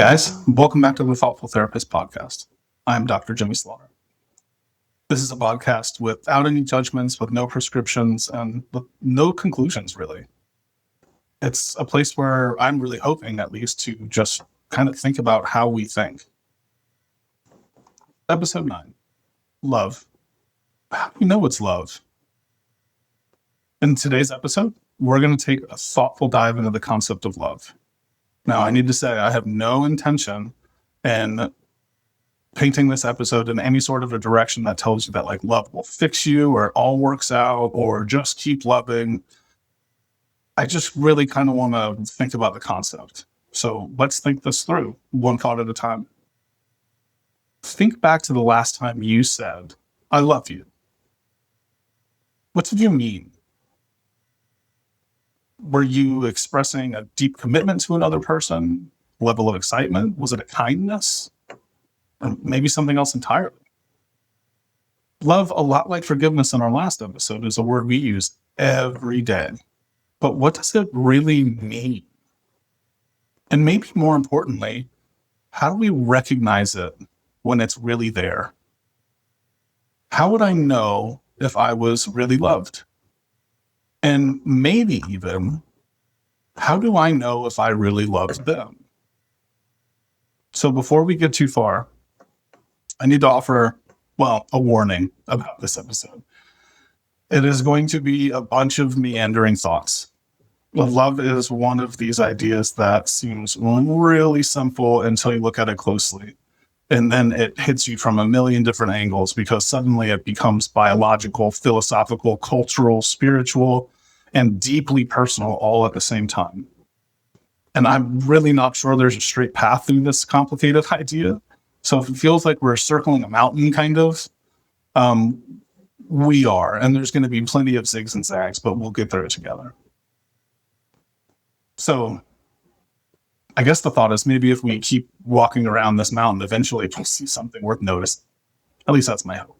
guys, welcome back to the Thoughtful Therapist podcast. I'm Dr. Jimmy Slaughter. This is a podcast without any judgments, with no prescriptions, and with no conclusions, really. It's a place where I'm really hoping, at least, to just kind of think about how we think. Episode 9, Love. How do we know it's love? In today's episode, we're going to take a thoughtful dive into the concept of love. Now, I need to say, I have no intention in painting this episode in any sort of a direction that tells you that like love will fix you or it all works out or just keep loving. I just really kind of want to think about the concept. So let's think this through one thought at a time. Think back to the last time you said, I love you. What did you mean? Were you expressing a deep commitment to another person? Level of excitement? Was it a kindness? Or maybe something else entirely? Love, a lot like forgiveness in our last episode, is a word we use every day. But what does it really mean? And maybe more importantly, how do we recognize it when it's really there? How would I know if I was really loved? And maybe even, how do I know if I really loved them? So before we get too far, I need to offer, a warning about this episode. It is going to be a bunch of meandering thoughts. Love is one of these ideas that seems really simple until you look at it closely. And then it hits you from a million different angles because suddenly it becomes biological, philosophical, cultural, spiritual, and deeply personal all at the same time. And I'm really not sure there's a straight path through this complicated idea. So if it feels like we're circling a mountain, kind of, we are. And there's going to be plenty of zigs and zags, but we'll get through it together. So I guess the thought is maybe if we keep walking around this mountain, eventually we'll see something worth noticing. At least that's my hope.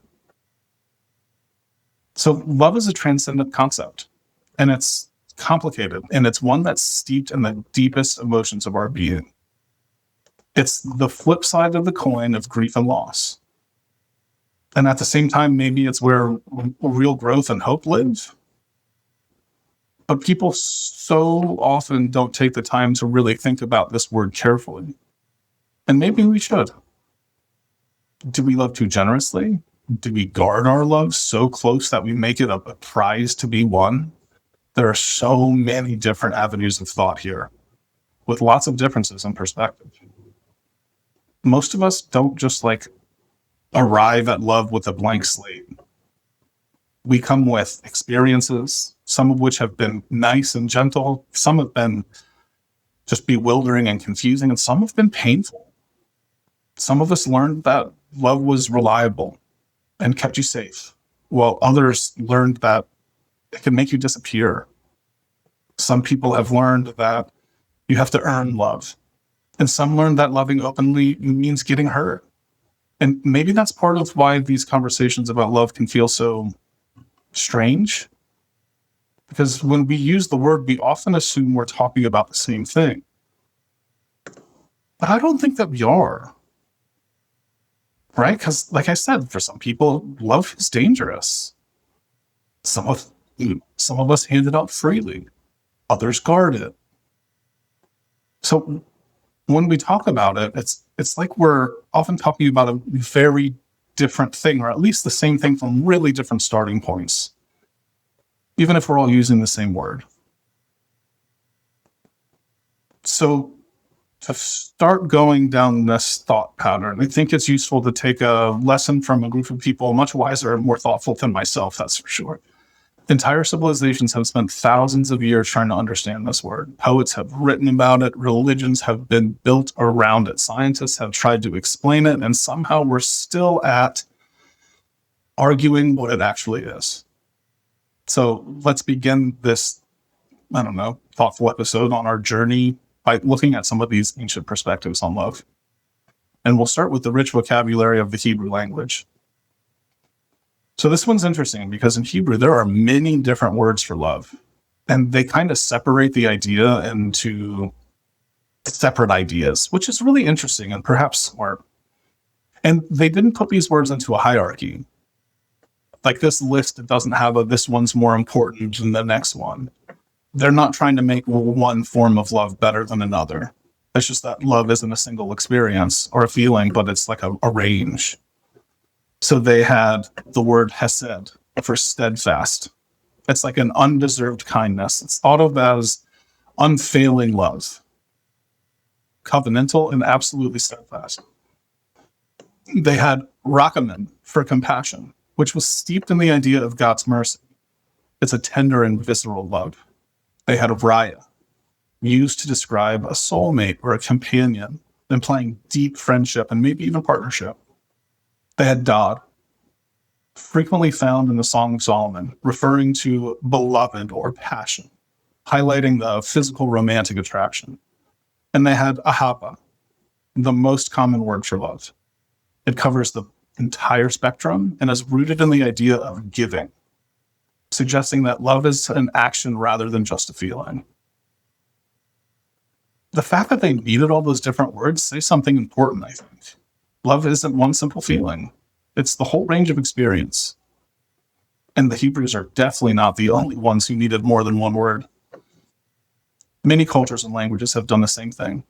So love is a transcendent concept, and it's complicated, and it's one that's steeped in the deepest emotions of our being. It's the flip side of the coin of grief and loss. And at the same time, maybe it's where real growth and hope live. But people so often don't take the time to really think about this word carefully. And maybe we should. Do we love too generously? Do we guard our love so close that we make it a prize to be won? There are so many different avenues of thought here, with lots of differences in perspective. Most of us don't just arrive at love with a blank slate. We come with experiences, some of which have been nice and gentle, some have been just bewildering and confusing, and some have been painful. Some of us learned that love was reliable and kept you safe, while others learned that it can make you disappear. Some people have learned that you have to earn love, and some learned that loving openly means getting hurt. And maybe that's part of why these conversations about love can feel so strange, because when we use the word, we often assume we're talking about the same thing. But I don't think that we are. Right? Because, like I said, for some people, love is dangerous. Some of us hand it out freely. Others guard it. So when we talk about it, it's like we're often talking about a very different thing, or at least the same thing from really different starting points, even if we're all using the same word. So to start going down this thought pattern, I think it's useful to take a lesson from a group of people much wiser and more thoughtful than myself, that's for sure. Entire civilizations have spent thousands of years trying to understand this word. Poets have written about it. Religions have been built around it. Scientists have tried to explain it. And somehow we're still at arguing what it actually is. So let's begin this, thoughtful episode on our journey by looking at some of these ancient perspectives on love. And we'll start with the rich vocabulary of the Hebrew language. So this one's interesting because in Hebrew, there are many different words for love, and they kind of separate the idea into separate ideas, which is really interesting and perhaps smart. And they didn't put these words into a hierarchy. Like this list doesn't have a this one's more important than the next one. They're not trying to make one form of love better than another. It's just that love isn't a single experience or a feeling, but it's like a range. So they had the word hesed for steadfast. It's like an undeserved kindness. It's thought of as unfailing love, covenantal and absolutely steadfast. They had rachamim for compassion, which was steeped in the idea of God's mercy. It's a tender and visceral love. They had raya, used to describe a soulmate or a companion, implying deep friendship and maybe even partnership. They had dad, frequently found in the Song of Solomon, referring to beloved or passion, highlighting the physical romantic attraction. And they had ahava, the most common word for love. It covers the entire spectrum and is rooted in the idea of giving, suggesting that love is an action rather than just a feeling. The fact that they needed all those different words says something important, I think. Love isn't one simple feeling. It's the whole range of experience. And the Hebrews are definitely not the only ones who needed more than one word. Many cultures and languages have done the same thing.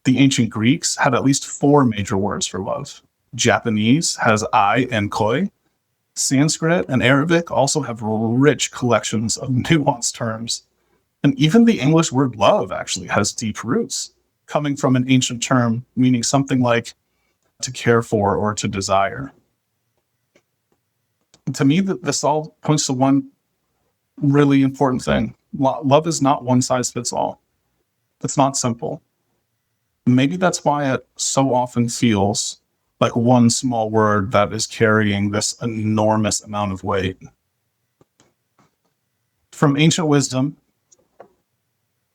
The ancient Greeks had at least 4 major words for love. Japanese has I and koi. Sanskrit and Arabic also have rich collections of nuanced terms. And even the English word love actually has deep roots, coming from an ancient term meaning something like to care for or to desire. To me, this all points to one really important thing. Love is not one size fits all. It's not simple. Maybe that's why it so often feels like one small word that is carrying this enormous amount of weight. From ancient wisdom,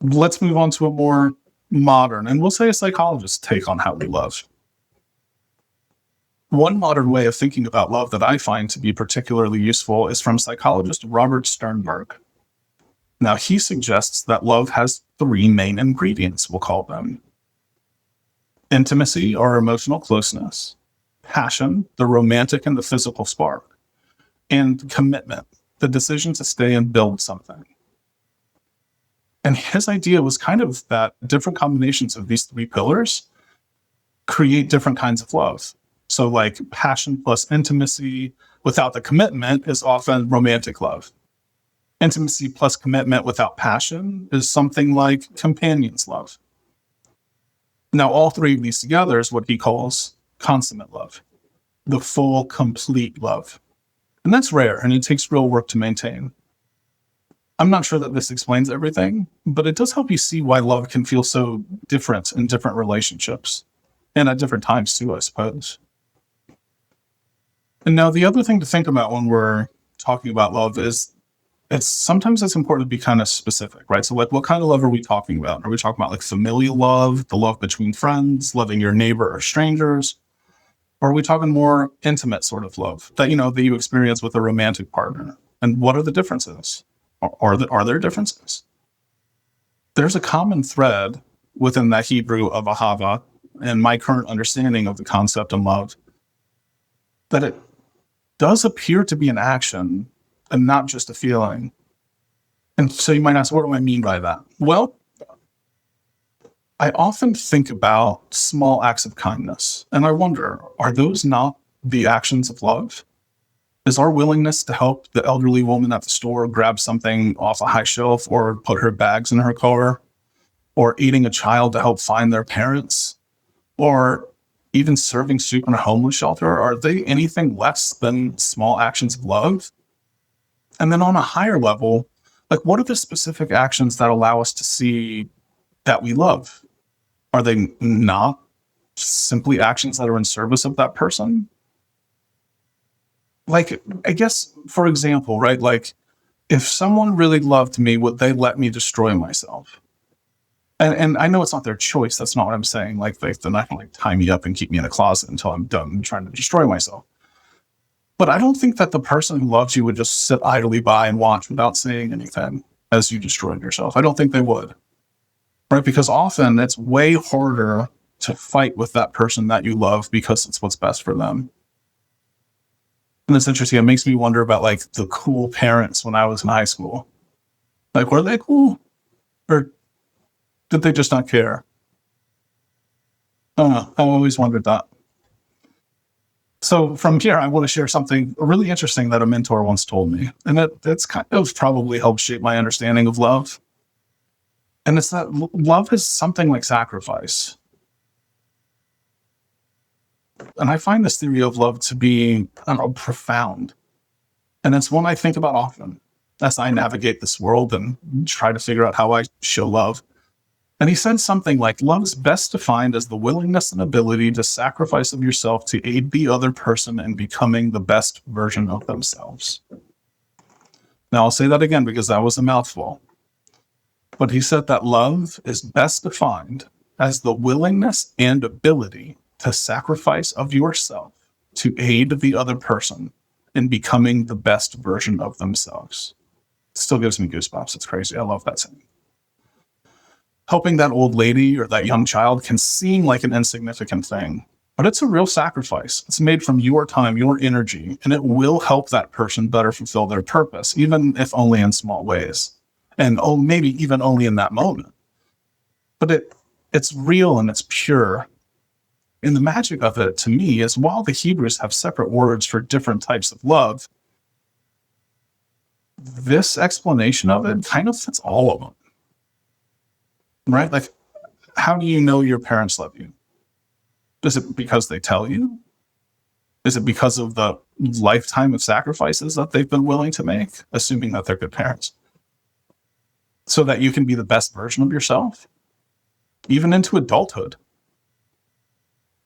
let's move on to a more modern, and we'll say a psychologist's take on how we love. One modern way of thinking about love that I find to be particularly useful is from psychologist Robert Sternberg. Now, he suggests that love has 3 main ingredients, we'll call them: intimacy or emotional closeness, passion, the romantic and the physical spark, and commitment, the decision to stay and build something. And his idea was kind of that different combinations of these 3 pillars create different kinds of love. So like passion plus intimacy without the commitment is often romantic love. Intimacy plus commitment without passion is something like companion's love. Now, all 3 of these together is what he calls consummate love, the full, complete love. And that's rare, and it takes real work to maintain. I'm not sure that this explains everything, but it does help you see why love can feel so different in different relationships, and at different times too, I suppose. And now the other thing to think about when we're talking about love is sometimes it's important to be kind of specific, right? So like, what kind of love are we talking about? Are we talking about like familial love, the love between friends, loving your neighbor or strangers? Or are we talking more intimate sort of love that, that you experience with a romantic partner? And what are the differences? Are there differences? There's a common thread within that Hebrew of ahava and my current understanding of the concept of love, that it does appear to be an action and not just a feeling. And so you might ask, what do I mean by that? Well, I often think about small acts of kindness, and I wonder, are those not the actions of love? Is our willingness to help the elderly woman at the store grab something off a high shelf or put her bags in her car, or aiding a child to help find their parents, or even serving soup in a homeless shelter, are they anything less than small actions of love? And then on a higher level, like, what are the specific actions that allow us to see that we love? Are they not simply actions that are in service of that person? Like, I guess, for example, right? Like, if someone really loved me, would they let me destroy myself? And I know it's not their choice. That's not what I'm saying. Like, they're not going to like tie me up and keep me in a closet until I'm done trying to destroy myself. But I don't think that the person who loves you would just sit idly by and watch without saying anything as you destroyed yourself. I don't think they would. right? Because often it's way harder to fight with that person that you love because it's what's best for them. And it's interesting. It makes me wonder about like the cool parents when I was in high school. Like, were they cool? Or did they just not care? I don't know. I always wondered that. So from here, I want to share something really interesting that a mentor once told me. And that's kind of probably helped shape my understanding of love. And it's that love is something like sacrifice. And I find this theory of love to be, I don't know, profound. And it's one I think about often as I navigate this world and try to figure out how I show love. And he said something like, love is best defined as the willingness and ability to sacrifice of yourself to aid the other person in becoming the best version of themselves. Now, I'll say that again because that was a mouthful. But he said that love is best defined as the willingness and ability to sacrifice of yourself to aid the other person in becoming the best version of themselves. It still gives me goosebumps. It's crazy. I love that saying. Helping that old lady or that young child can seem like an insignificant thing, but it's a real sacrifice. It's made from your time, your energy, and it will help that person better fulfill their purpose, even if only in small ways. And maybe even only in that moment. But it's real and it's pure. And the magic of it to me is while the Hebrews have separate words for different types of love, this explanation of it kind of fits all of them. Right? Like, how do you know your parents love you? Is it because they tell you? Is it because of the lifetime of sacrifices that they've been willing to make, assuming that they're good parents, so that you can be the best version of yourself, even into adulthood?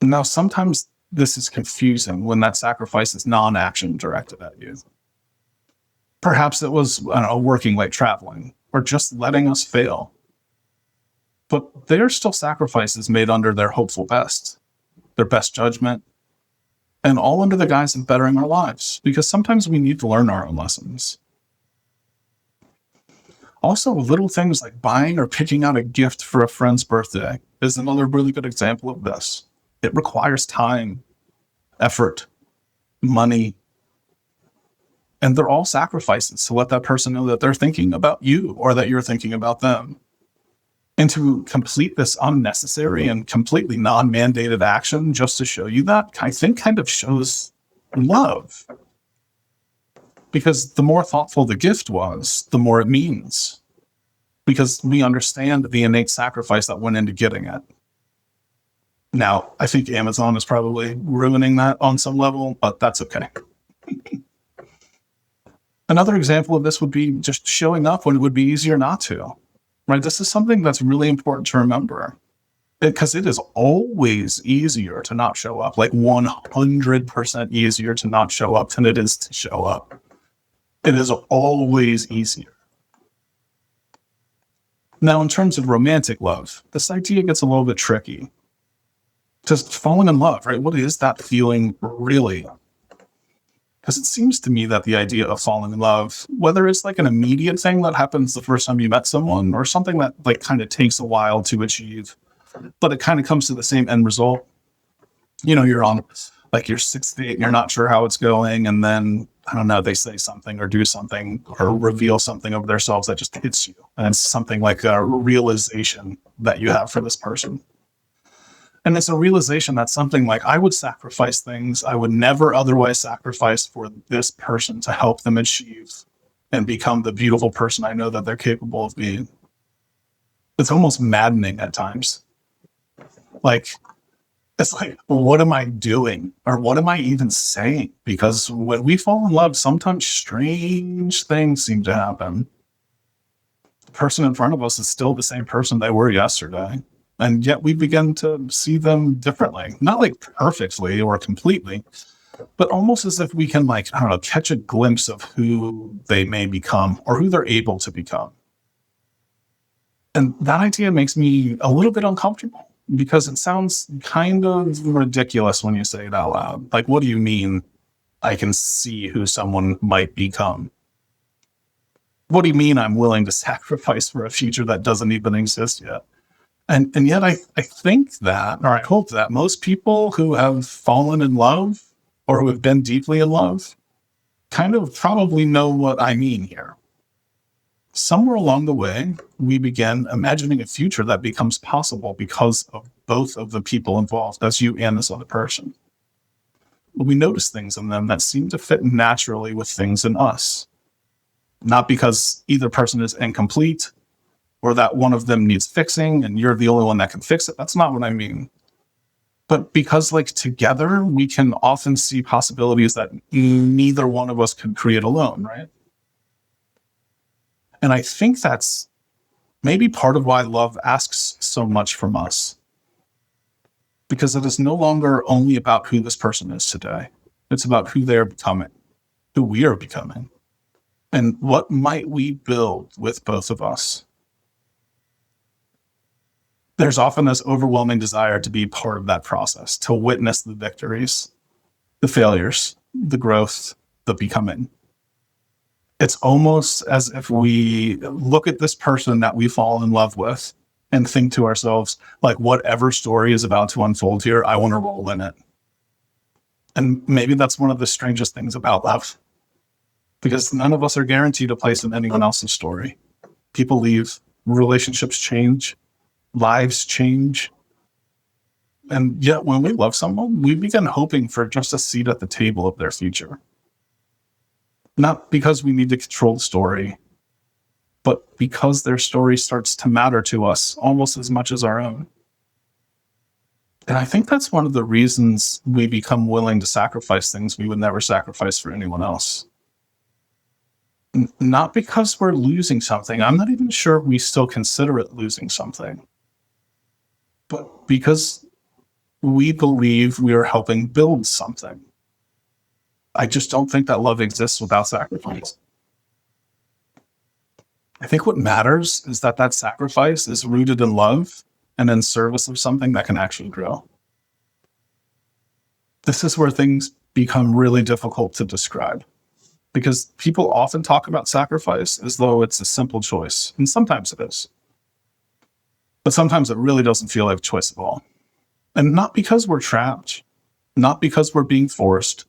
Now, sometimes this is confusing when that sacrifice is non-action directed at you. Perhaps it was, I don't know, working late, traveling, or just letting us fail. But they are still sacrifices made under their hopeful best, their best judgment, and all under the guise of bettering our lives, because sometimes we need to learn our own lessons. Also, little things like buying or picking out a gift for a friend's birthday is another really good example of this. It requires time, effort, money, and they're all sacrifices to let that person know that they're thinking about you or that you're thinking about them. And to complete this unnecessary and completely non-mandated action just to show you that, I think kind of shows love. Because the more thoughtful the gift was, the more it means. Because we understand the innate sacrifice that went into getting it. Now, I think Amazon is probably ruining that on some level, but that's okay. Another example of this would be just showing up when it would be easier not to. Right? This is something that's really important to remember, because it is always easier to not show up, like 100% easier to not show up than it is to show up. It is always easier. Now, in terms of romantic love, this idea gets a little bit tricky. Just falling in love, right? What is that feeling really? Because it seems to me that the idea of falling in love, whether it's like an immediate thing that happens the first time you met someone or something that like kind of takes a while to achieve, but it kind of comes to the same end result. You know, you're on like your sixth date and you're not sure how it's going. And then, I don't know, they say something or do something or reveal something of themselves that just hits you. And it's something like a realization that you have for this person. And it's a realization that something like, I would sacrifice things I would never otherwise sacrifice for this person to help them achieve and become the beautiful person I know that they're capable of being. It's almost maddening at times. Like, it's like, what am I doing? Or what am I even saying? Because when we fall in love, sometimes strange things seem to happen. The person in front of us is still the same person they were yesterday. And yet we begin to see them differently, not like perfectly or completely, but almost as if we can, like, I don't know, catch a glimpse of who they may become or who they're able to become. And that idea makes me a little bit uncomfortable because it sounds kind of ridiculous when you say it out loud. Like, what do you mean I can see who someone might become? What do you mean I'm willing to sacrifice for a future that doesn't even exist yet? And yet I think that, or I hope that most people who have fallen in love or who have been deeply in love kind of probably know what I mean here. Somewhere along the way, we begin imagining a future that becomes possible because of both of the people involved, that's you and this other person. We notice things in them that seem to fit naturally with things in us. Not because either person is incomplete or that one of them needs fixing and you're the only one that can fix it. That's not what I mean. But because, like, together, we can often see possibilities that neither one of us could create alone, right? And I think that's maybe part of why love asks so much from us. Because it is no longer only about who this person is today. It's about who they're becoming, who we are becoming. And what might we build with both of us? There's often this overwhelming desire to be part of that process, to witness the victories, the failures, the growth, the becoming. It's almost as if we look at this person that we fall in love with and think to ourselves, like, whatever story is about to unfold here, I want to roll in it. And maybe that's one of the strangest things about love, because none of us are guaranteed a place in anyone else's story. People leave, relationships change, lives change. And yet when we love someone, we begin hoping for just a seat at the table of their future. Not because we need to control the story, but because their story starts to matter to us almost as much as our own. And I think that's one of the reasons we become willing to sacrifice things we would never sacrifice for anyone else. Not because we're losing something. I'm not even sure we still consider it losing something. But because we believe we are helping build something. I just don't think that love exists without sacrifice. I think what matters is that that sacrifice is rooted in love and in service of something that can actually grow. This is where things become really difficult to describe, because people often talk about sacrifice as though it's a simple choice, and sometimes it is. But sometimes it really doesn't feel like a choice at all. And not because we're trapped, not because we're being forced,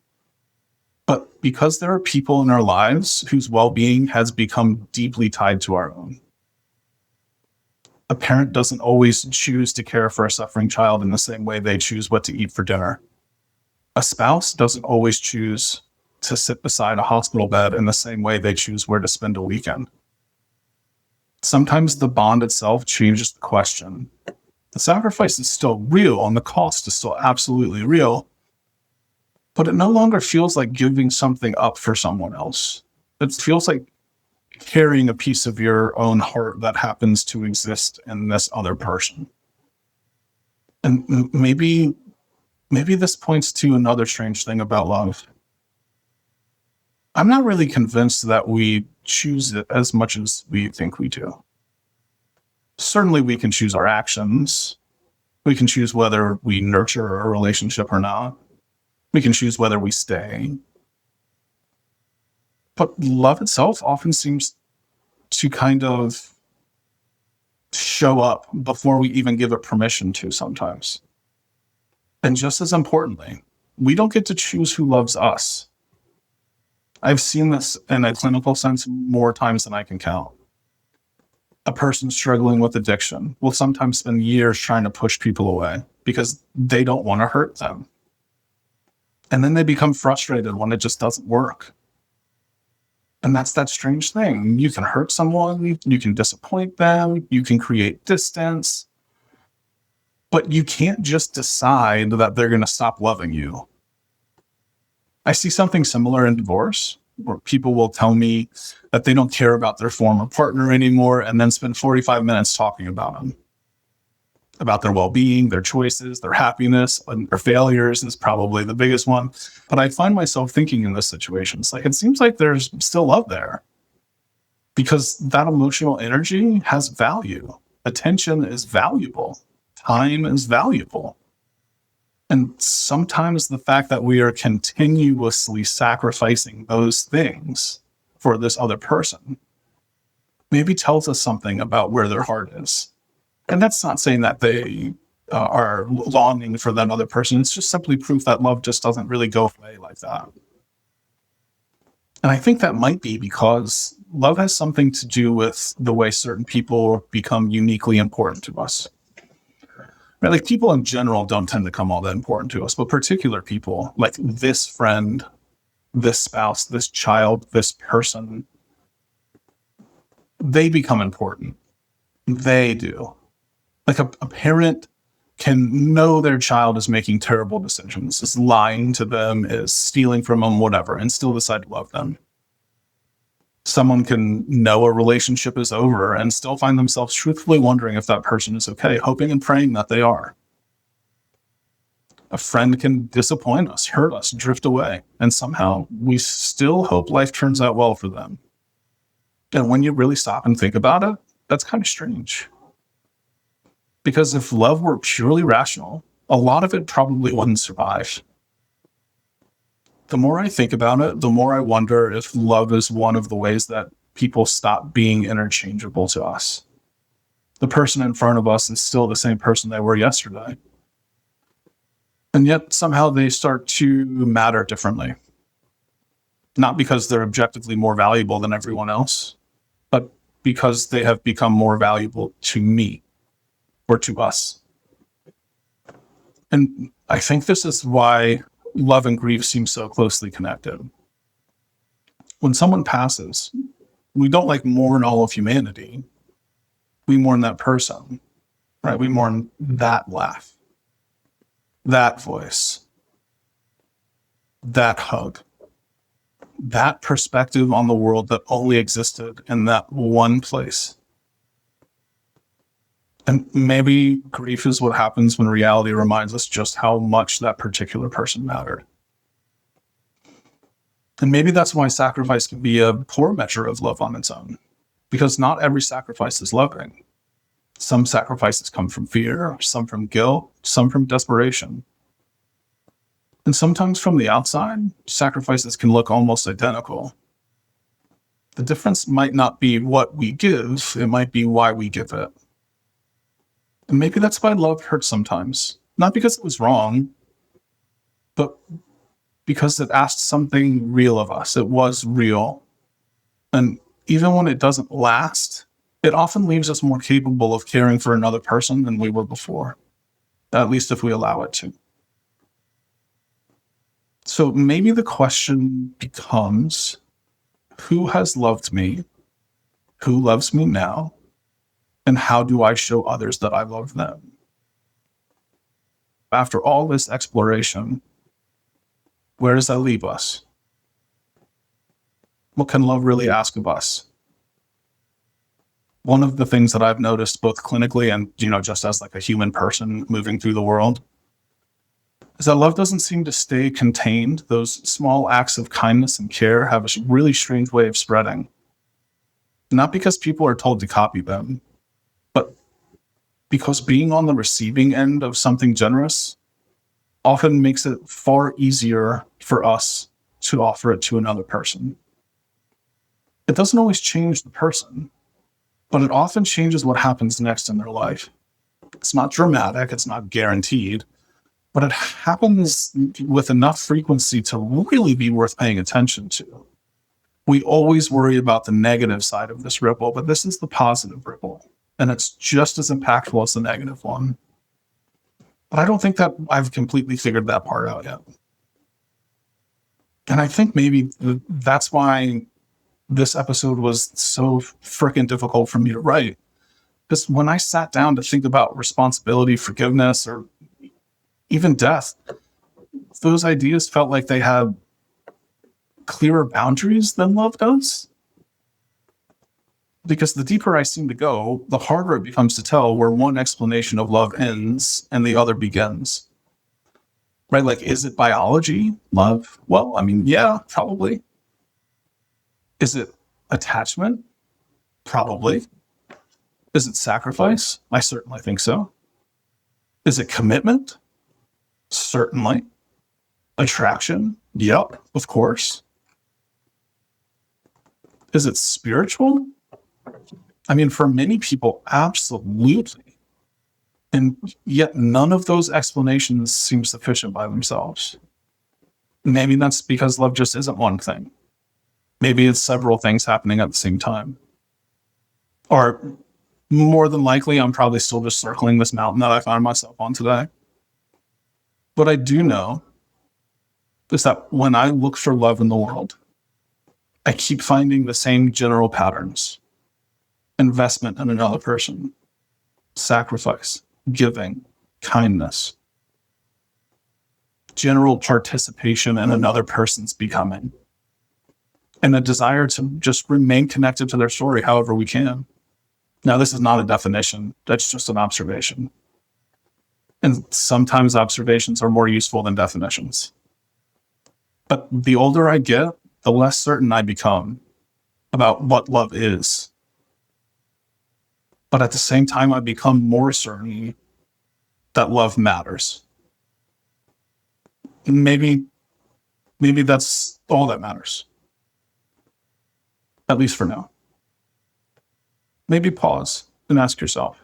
but because there are people in our lives whose well-being has become deeply tied to our own. A parent doesn't always choose to care for a suffering child in the same way they choose what to eat for dinner. A spouse doesn't always choose to sit beside a hospital bed in the same way they choose where to spend a weekend. Sometimes the bond itself changes the question. The sacrifice is still real and the cost is still absolutely real, but it no longer feels like giving something up for someone else. It feels like carrying a piece of your own heart that happens to exist in this other person. And maybe this points to another strange thing about love. I'm not really convinced that we choose it as much as we think we do. Certainly we can choose our actions. We can choose whether we nurture a relationship or not. We can choose whether we stay. But love itself often seems to kind of show up before we even give it permission to sometimes. And just as importantly, we don't get to choose who loves us. I've seen this in a clinical sense more times than I can count. A person struggling with addiction will sometimes spend years trying to push people away because they don't want to hurt them. And then they become frustrated when it just doesn't work. And that's that strange thing. You can hurt someone, you can disappoint them, you can create distance, but you can't just decide that they're going to stop loving you. I see something similar in divorce, where people will tell me that they don't care about their former partner anymore and then spend 45 minutes talking about them, about their well-being, their choices, their happiness, and their failures is probably the biggest one. But I find myself thinking in this situation, it's like, it seems like there's still love there because that emotional energy has value. Attention is valuable. Time is valuable. And sometimes the fact that we are continuously sacrificing those things for this other person maybe tells us something about where their heart is. And that's not saying that they are longing for that other person. It's just simply proof that love just doesn't really go away like that. And I think that might be because love has something to do with the way certain people become uniquely important to us. Right? Like people in general don't tend to come all that important to us, but particular people like this friend, this spouse, this child, this person, they become important. They do. Like a parent can know their child is making terrible decisions, is lying to them, is stealing from them, whatever, and still decide to love them. Someone can know a relationship is over and still find themselves truthfully wondering if that person is okay, hoping and praying that they are. A friend can disappoint us, hurt us, drift away, and somehow we still hope life turns out well for them. And when you really stop and think about it, that's kind of strange. Because if love were purely rational, a lot of it probably wouldn't survive. The more I think about it, the more I wonder if love is one of the ways that people stop being interchangeable to us. The person in front of us is still the same person they were yesterday. And yet somehow they start to matter differently. Not because they're objectively more valuable than everyone else, but because they have become more valuable to me or to us. And I think this is why love and grief seem so closely connected. When someone passes, we don't like mourn all of humanity. We mourn that person, right? We mourn that laugh, that voice, that hug, that perspective on the world that only existed in that one place. And maybe grief is what happens when reality reminds us just how much that particular person mattered. And maybe that's why sacrifice can be a poor measure of love on its own, because not every sacrifice is loving. Some sacrifices come from fear, some from guilt, some from desperation. And sometimes from the outside, sacrifices can look almost identical. The difference might not be what we give, it might be why we give it. And maybe that's why love hurts sometimes. Not because it was wrong, but because it asked something real of us. It was real. And even when it doesn't last, it often leaves us more capable of caring for another person than we were before, at least if we allow it to. So maybe the question becomes, who has loved me? Who loves me now? And how do I show others that I love them? After all this exploration, where does that leave us? What can love really ask of us? One of the things that I've noticed both clinically and, just as like a human person moving through the world is that love doesn't seem to stay contained. Those small acts of kindness and care have a really strange way of spreading. Not because people are told to copy them, but because being on the receiving end of something generous often makes it far easier for us to offer it to another person. It doesn't always change the person, but it often changes what happens next in their life. It's not dramatic, it's not guaranteed, but it happens with enough frequency to really be worth paying attention to. We always worry about the negative side of this ripple, but this is the positive ripple. And it's just as impactful as the negative one. But I don't think that I've completely figured that part out yet. And I think maybe that's why this episode was so freaking difficult for me to write. Because when I sat down to think about responsibility, forgiveness, or even death, those ideas felt like they had clearer boundaries than love does. Because the deeper I seem to go, the harder it becomes to tell where one explanation of love ends and the other begins. Right? Like, is it biology, love? Well, yeah, probably. Is it attachment? Probably. Is it sacrifice? I certainly think so. Is it commitment? Certainly. Attraction? Yep, of course. Is it spiritual? For many people, absolutely. And yet none of those explanations seem sufficient by themselves. Maybe that's because love just isn't one thing. Maybe it's several things happening at the same time. Or more than likely, I'm probably still just circling this mountain that I found myself on today. What I do know is that when I look for love in the world, I keep finding the same general patterns. Investment in another person, sacrifice, giving, kindness, general participation in another person's becoming, and a desire to just remain connected to their story however we can. Now, this is not a definition. That's just an observation. And sometimes observations are more useful than definitions. But the older I get, the less certain I become about what love is. But at the same time, I become more certain that love matters. Maybe that's all that matters. At least for now. Maybe pause and ask yourself,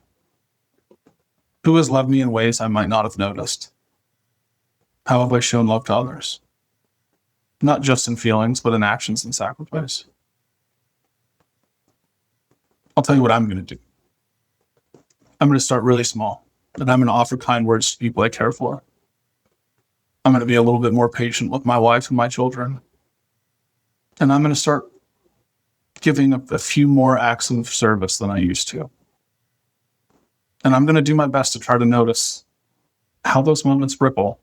who has loved me in ways I might not have noticed? How have I shown love to others? Not just in feelings, but in actions and sacrifice. I'll tell you what I'm going to do. I'm going to start really small, and I'm going to offer kind words to people I care for. I'm going to be a little bit more patient with my wife and my children. And I'm going to start giving a few more acts of service than I used to. And I'm going to do my best to try to notice how those moments ripple.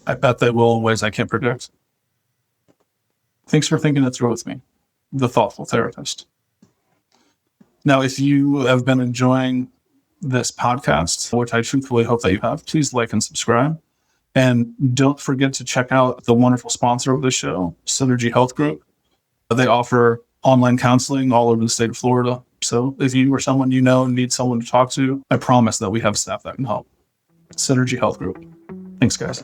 I bet they will in ways I can't predict. Thanks for thinking it through with me, the thoughtful therapist. Now, if you have been enjoying this podcast, which I truthfully hope that you have, please like and subscribe. And don't forget to check out the wonderful sponsor of the show, Synergy Health Group. They offer online counseling all over the state of Florida. So if you or someone you know needs someone to talk to, I promise that we have staff that can help. Synergy Health Group. Thanks, guys.